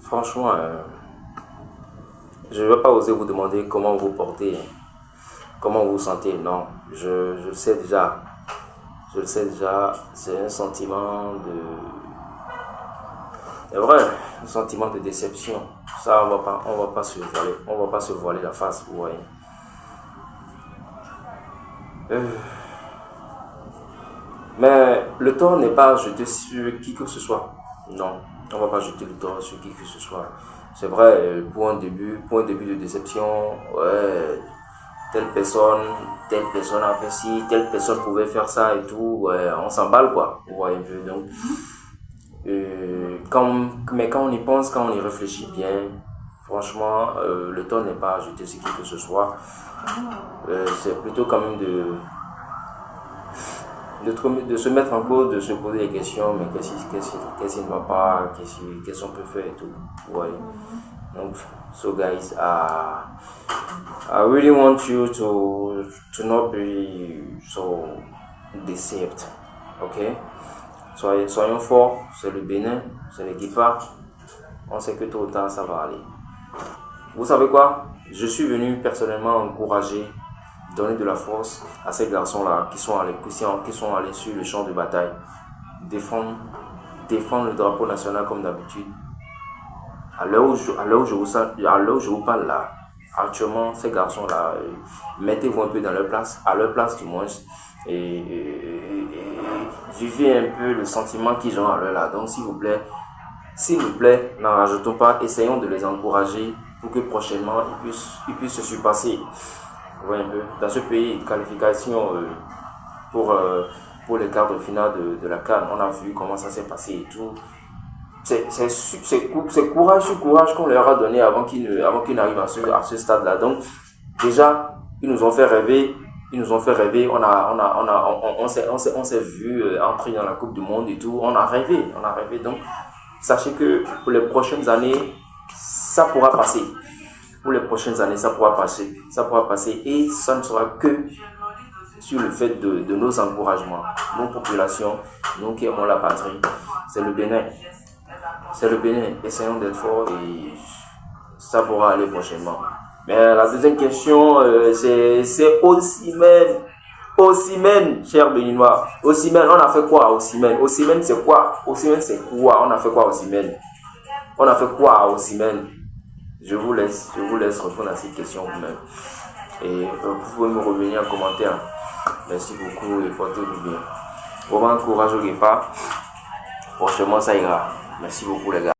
Franchement, je ne vais pas oser vous demander comment vous portez, comment vous vous sentez. Non, je le sais déjà. Je le sais déjà. C'est un sentiment de. C'est vrai, un sentiment de déception. Ça, on va pas se voiler. On va pas se voiler la face, vous voyez. Euh, Mais le tort n'est pas jeté sur qui que ce soit. Non, on ne va pas jeter le tort sur qui que ce soit. C'est vrai, pour un début de déception, ouais, telle personne a fait ci, telle personne pouvait faire ça et tout, ouais, on s'emballe quoi. Vous voyez un peu, donc, mais quand on y pense, quand on y réfléchit bien, franchement, le tort n'est pas jeté sur qui que ce soit. C'est plutôt quand même de se mettre en cause, de se poser des questions, mais qu'est-ce qui ne va pas, qu'est-ce qu'on peut faire et tout. Ouais. Donc, so guys, I really want you to not be so deceived. Ok? Soyons forts, c'est le Bénin, c'est l'équipe. On sait que tôt ou tard ça va aller. Vous savez quoi? Je suis venu personnellement encourager, donner de la force à ces garçons-là qui sont allés sur le champ de bataille, défendre, défendre le drapeau national comme d'habitude. À l'heure où je vous parle là, actuellement, ces garçons-là, mettez-vous un peu dans leur place, à leur place du moins, et vivez un peu le sentiment qu'ils ont à l'heure là. Donc, s'il vous plaît, n'en rajoutons pas, essayons de les encourager pour que prochainement ils puissent se surpasser. Vous voyez un peu, dans ce pays, qualification pour les quarts de finale de la CAN, on a vu comment ça s'est passé et tout. C'est courage sur courage qu'on leur a donné avant qu'ils n'arrivent à ce stade-là. Donc, déjà, ils nous ont fait rêver. Ils nous ont fait rêver. On s'est vu entrer dans la Coupe du Monde et tout. On a rêvé. On a rêvé. Donc, sachez que pour les prochaines années, ça pourra passer. Pour les prochaines années, ça pourra passer. Ça pourra passer. Et ça ne sera que sur le fait de nos encouragements. Nos populations, nous qui aimons la patrie. C'est le Bénin. C'est le Bénin. Essayons d'être forts et ça pourra aller prochainement. Mais la deuxième question, c'est Osimhen, cher Béninois. Osimhen, on a fait quoi à Osimhen? Osimhen, c'est quoi? Osimhen, c'est quoi? On a fait quoi à Osimhen? On a fait quoi à Osimhen? Je vous laisse répondre à cette question vous-même. Et vous pouvez me revenir en commentaire. Merci beaucoup et portez-vous bien. Vraiment courage au départ. Franchement, ça ira. Merci beaucoup les gars.